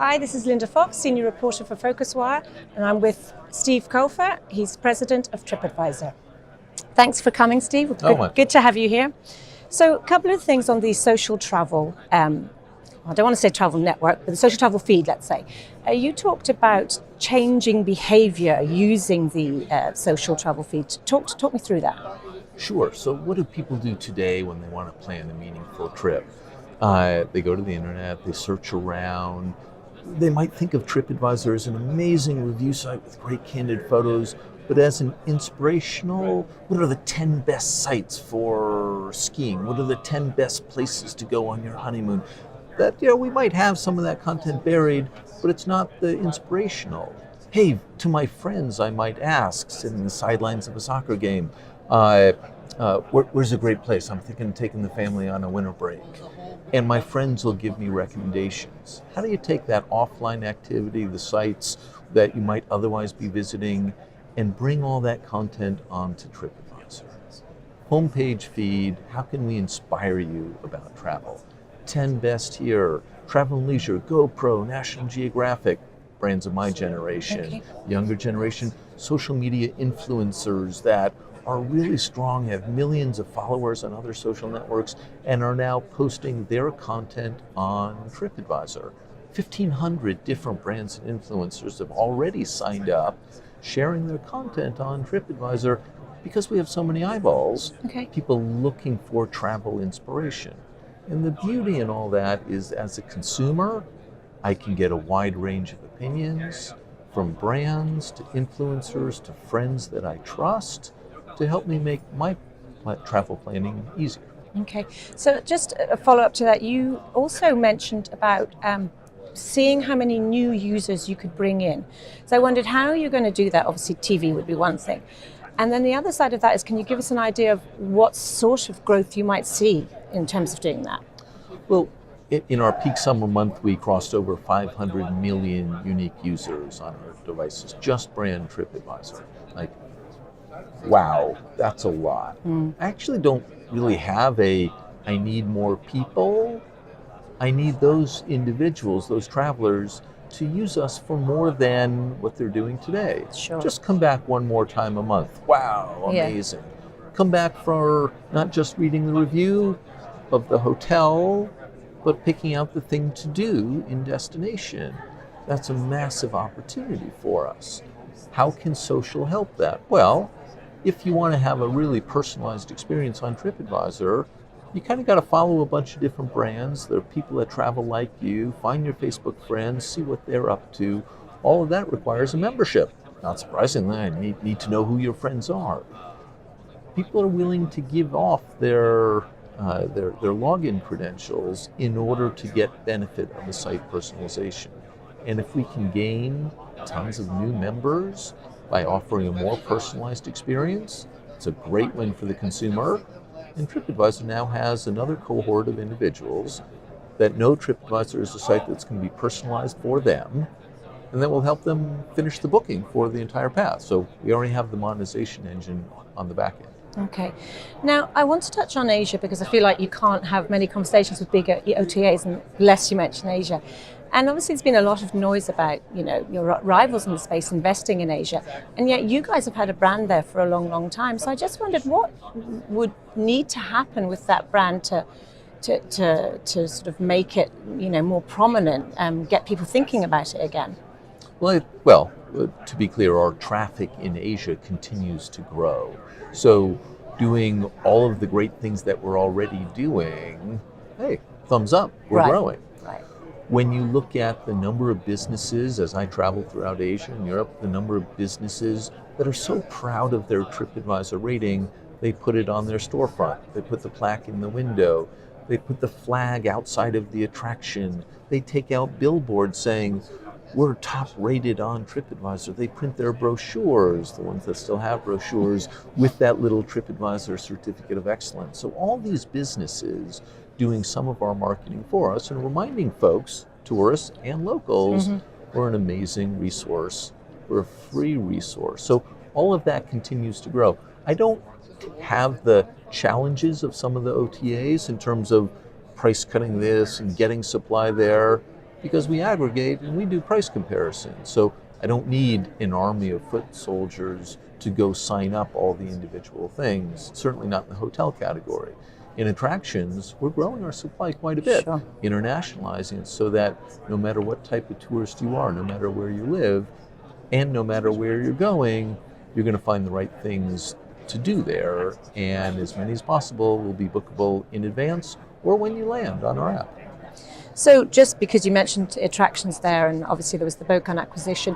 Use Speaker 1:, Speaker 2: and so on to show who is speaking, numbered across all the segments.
Speaker 1: Hi, this is Linda Fox, Senior Reporter for PhocusWire, and I'm with Steve Kaufer. He's President of TripAdvisor. Thanks for coming, Steve. Good to have you here. So a couple of things on the social travel, I don't want to say travel network, but the social travel feed, let's say. You talked about changing behavior using the social travel feed. Talk me through that.
Speaker 2: Sure. So what do people do today when they want to plan a meaningful trip? They go to the internet, they search around. They might think of TripAdvisor as an amazing review site with great candid photos, but as an inspirational, what are the 10 best sites for skiing? What are the 10 best places to go on your honeymoon? That, we might have some of that content buried, but it's not the inspirational. Hey, to my friends, I might ask, sitting in the sidelines of a soccer game, where's a great place? I'm thinking of taking the family on a winter break. And my friends will give me recommendations. How do you take that offline activity, the sites that you might otherwise be visiting, and bring all that content onto TripAdvisor? Homepage feed, how can we inspire you about travel? 10 best here, Travel and Leisure, GoPro, National Geographic, brands of my generation, younger generation, social media influencers that are really strong, have millions of followers on other social networks, and are now posting their content on TripAdvisor. 1,500 different brands and influencers have already signed up, sharing their content on TripAdvisor because we have so many eyeballs, people looking for travel inspiration. And the beauty in all that is, as a consumer, I can get a wide range of opinions, from brands to influencers to friends that I trust, to help me make my travel planning easier.
Speaker 1: Okay, so just a follow-up to that, you also mentioned about seeing how many new users you could bring in. So I wondered how you're going to do that. Obviously TV would be one thing. And then the other side of that is, can you give us an idea of what sort of growth you might see in terms of doing that?
Speaker 2: Well, in our peak summer month, we crossed over 500 million unique users on our devices, just brand TripAdvisor. Wow, that's a lot. I actually don't really have I need more people. I need those individuals, those travelers, to use us for more than what they're doing today.
Speaker 1: Sure.
Speaker 2: Just come back one more time a month. Wow, amazing. Yeah. Come back for not just reading the review of the hotel, but picking out the thing to do in destination. That's a massive opportunity for us. How can social help that? Well, if you want to have a really personalized experience on TripAdvisor, you kind of got to follow a bunch of different brands. There are people that travel like you. Find your Facebook friends, see what they're up to. All of that requires a membership. Not surprisingly, I need to know who your friends are. People are willing to give off their login credentials in order to get benefit of the site personalization. And if we can gain tons of new members by offering a more personalized experience, it's a great win for the consumer. And TripAdvisor now has another cohort of individuals that know TripAdvisor is a site that's going to be personalized for them, and that will help them finish the booking for the entire path. So we already have the monetization engine on the back end.
Speaker 1: Okay. Now, I want to touch on Asia because I feel like you can't have many conversations with bigger OTAs unless you mention Asia. And obviously there's been a lot of noise about, your rivals in the space investing in Asia. And yet you guys have had a brand there for a long, long time. So I just wondered what would need to happen with that brand to sort of make it, more prominent and get people thinking about it again.
Speaker 2: Well, to be clear, our traffic in Asia continues to grow. So doing all of the great things that we're already doing, hey, thumbs up, we're growing.
Speaker 1: Right.
Speaker 2: When you look at the number of businesses, as I travel throughout Asia and Europe, the number of businesses that are so proud of their TripAdvisor rating, they put it on their storefront, they put the plaque in the window, they put the flag outside of the attraction, they take out billboards saying, we're top rated on TripAdvisor. They print their brochures, the ones that still have brochures, with that little TripAdvisor certificate of excellence. So all these businesses doing some of our marketing for us and reminding folks, tourists and locals, we're an amazing resource. We're a free resource. So all of that continues to grow. I don't have the challenges of some of the OTAs in terms of price cutting this and getting supply there. because we aggregate and we do price comparisons. So I don't need an army of foot soldiers to go sign up all the individual things, certainly not in the hotel category. In attractions, we're growing our supply quite a bit,
Speaker 1: Sure.
Speaker 2: internationalizing it so that no matter what type of tourist you are, no matter where you live, and no matter where you're going, you're going to find the right things to do there, and as many as possible will be bookable in advance or when you land on our app.
Speaker 1: So just because you mentioned attractions there, and obviously there was the Bocon acquisition,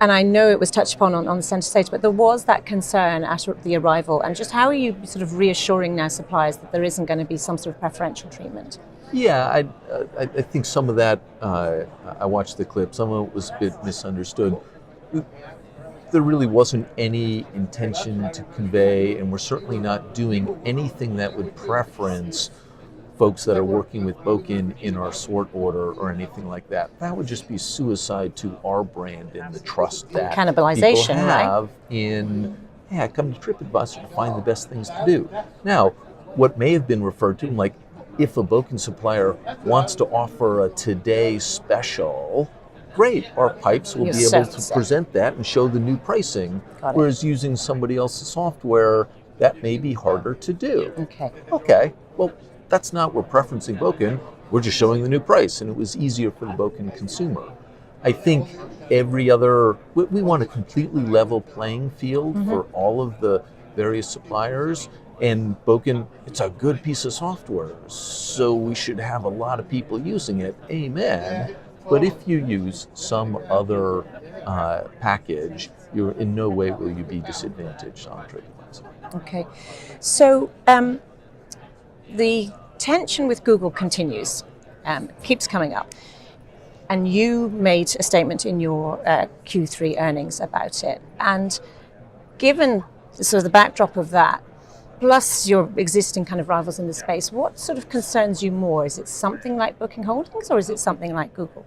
Speaker 1: and I know it was touched upon on the centre stage, but there was that concern at the arrival, and just how are you sort of reassuring now suppliers that there isn't going to be some sort of preferential treatment?
Speaker 2: Yeah, I think some of that, I watched the clip, some of it was a bit misunderstood. There really wasn't any intention to convey, and we're certainly not doing anything that would preference folks that are working with Bocon in our sort order or anything like that. That would just be suicide to our brand and the trust that
Speaker 1: Cannibalization,
Speaker 2: people have
Speaker 1: right?
Speaker 2: in, come to TripAdvisor to find the best things to do. Now, what may have been referred to, like if a Bocon supplier wants to offer a today special, great, our pipes will be able to present that and show the new pricing, whereas using somebody else's software, that may be harder to do. Okay, well, that's not we're preferencing Bocon, we're just showing the new price, and it was easier for the Bocon consumer. I think every other, we want a completely level playing field for all of the various suppliers, and Bocon, it's a good piece of software, so we should have a lot of people using it, amen. But if you use some other package, you're in no way will you be disadvantaged on TripAdvisor.
Speaker 1: Okay, so the tension with Google continues, keeps coming up. And you made a statement in your Q3 earnings about it. And given sort of the backdrop of that, plus your existing kind of rivals in the space, what sort of concerns you more? Is it something like Booking Holdings or is it something like Google?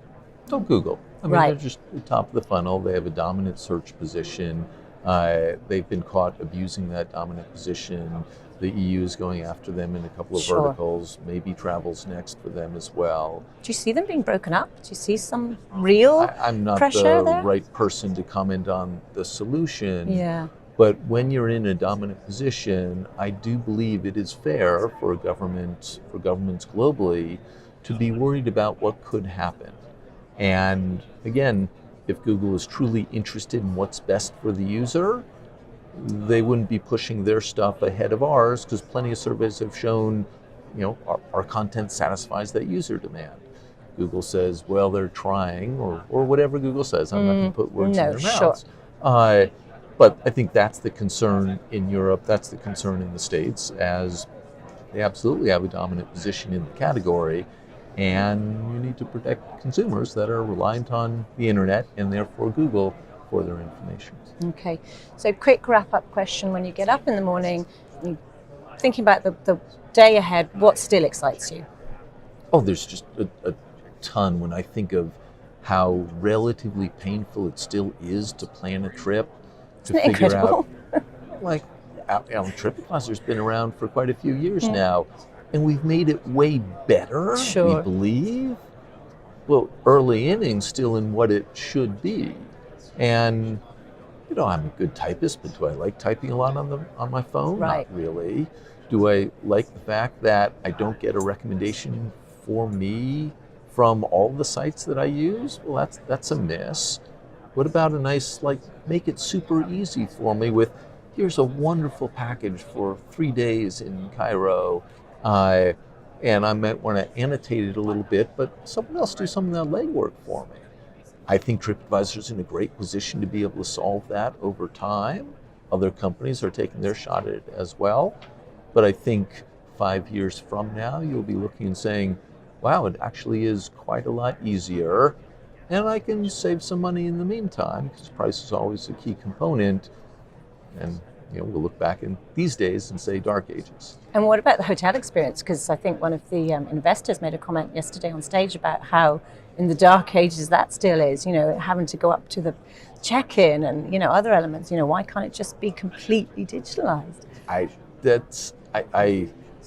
Speaker 2: Oh, Google. I mean, they're just the top of the funnel. They have a dominant search position. They've been caught abusing that dominant position. The EU is going after them in a couple of verticals. Maybe travel's next for them as well.
Speaker 1: Do you see them being broken up? Do you see some real
Speaker 2: I'm not
Speaker 1: pressure there?
Speaker 2: the right person to comment on the solution.
Speaker 1: Yeah.
Speaker 2: But when you're in a dominant position, I do believe it is fair for governments globally to be worried about what could happen. And again, if Google is truly interested in what's best for the user, they wouldn't be pushing their stuff ahead of ours, because plenty of surveys have shown, our content satisfies that user demand. Google says, well, they're trying, or whatever Google says. I'm not going to put words in their mouths. But I think that's the concern in Europe, that's the concern in the States, as they absolutely have a dominant position in the category, and you need to protect consumers that are reliant on the internet and therefore Google for their information.
Speaker 1: Okay, so quick wrap-up question. When you get up in the morning, you're thinking about the day ahead, what still excites you?
Speaker 2: Oh, there's just a ton when I think of how relatively painful it still is to plan a trip.
Speaker 1: Isn't it incredible?
Speaker 2: Like, TripAdvisor's been around for quite a few years now, and we've made it way better, we believe. Well, early innings still in what it should be. And, I'm a good typist, but do I like typing a lot on my phone?
Speaker 1: Right.
Speaker 2: Not really. Do I like the fact that I don't get a recommendation for me from all the sites that I use? Well, that's a miss. What about a nice, make it super easy for me with, here's a wonderful package for 3 days in Cairo, and I might want to annotate it a little bit, but someone else do some of that legwork for me. I think TripAdvisor is in a great position to be able to solve that over time. Other companies are taking their shot at it as well. But I think 5 years from now, you'll be looking and saying, wow, it actually is quite a lot easier. And I can save some money in the meantime, because price is always a key component. And we'll look back in these days and say dark ages.
Speaker 1: And what about the hotel experience? Because I think one of the investors made a comment yesterday on stage about how in the dark ages that still is, having to go up to the check-in and, other elements. Why can't it just be completely digitalized?
Speaker 2: I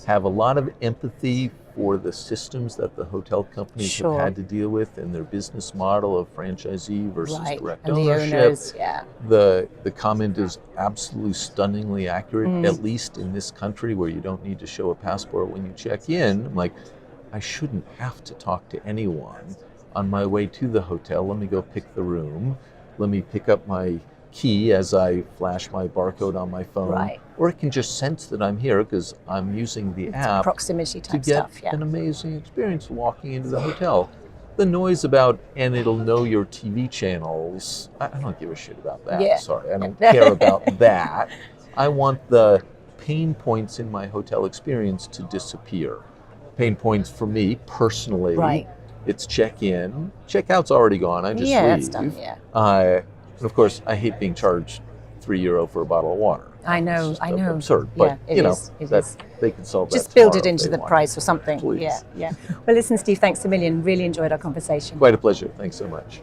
Speaker 2: have a lot of empathy for the systems that the hotel companies
Speaker 1: Sure.
Speaker 2: have had to deal with in their business model of franchisee versus
Speaker 1: Right.
Speaker 2: direct
Speaker 1: And the
Speaker 2: ownership.
Speaker 1: owners, yeah.
Speaker 2: The comment is absolutely stunningly accurate,
Speaker 1: Mm.
Speaker 2: at least in this country where you don't need to show a passport when you check in. I'm like, I shouldn't have to talk to anyone on my way to the hotel. Let me go pick the room. Let me pick up my key as I flash my barcode on my phone.
Speaker 1: Right.
Speaker 2: Or it can just sense that I'm here because I'm using the
Speaker 1: It's
Speaker 2: app
Speaker 1: proximity
Speaker 2: to
Speaker 1: type
Speaker 2: get
Speaker 1: stuff, yeah.
Speaker 2: an amazing experience walking into the hotel. The noise about, and it'll know your TV channels, I don't give a shit about that.
Speaker 1: Yeah.
Speaker 2: Sorry, I don't care about that. I want the pain points in my hotel experience to disappear. Pain points for me personally,
Speaker 1: Right.
Speaker 2: it's check-in. Checkout's already gone, I just
Speaker 1: Yeah,
Speaker 2: leave.
Speaker 1: it's done, yeah.
Speaker 2: And of course, I hate being charged €3 for a bottle of water.
Speaker 1: I know,
Speaker 2: It's just
Speaker 1: I know.
Speaker 2: absurd,
Speaker 1: Yeah,
Speaker 2: but
Speaker 1: it is, it is.
Speaker 2: they can solve that
Speaker 1: Just build
Speaker 2: tomorrow
Speaker 1: it
Speaker 2: if
Speaker 1: into
Speaker 2: they
Speaker 1: the
Speaker 2: want.
Speaker 1: price or something.
Speaker 2: Please.
Speaker 1: Yeah, yeah. Well, listen, Steve, thanks a million. Really enjoyed our conversation.
Speaker 2: Quite a pleasure. Thanks so much.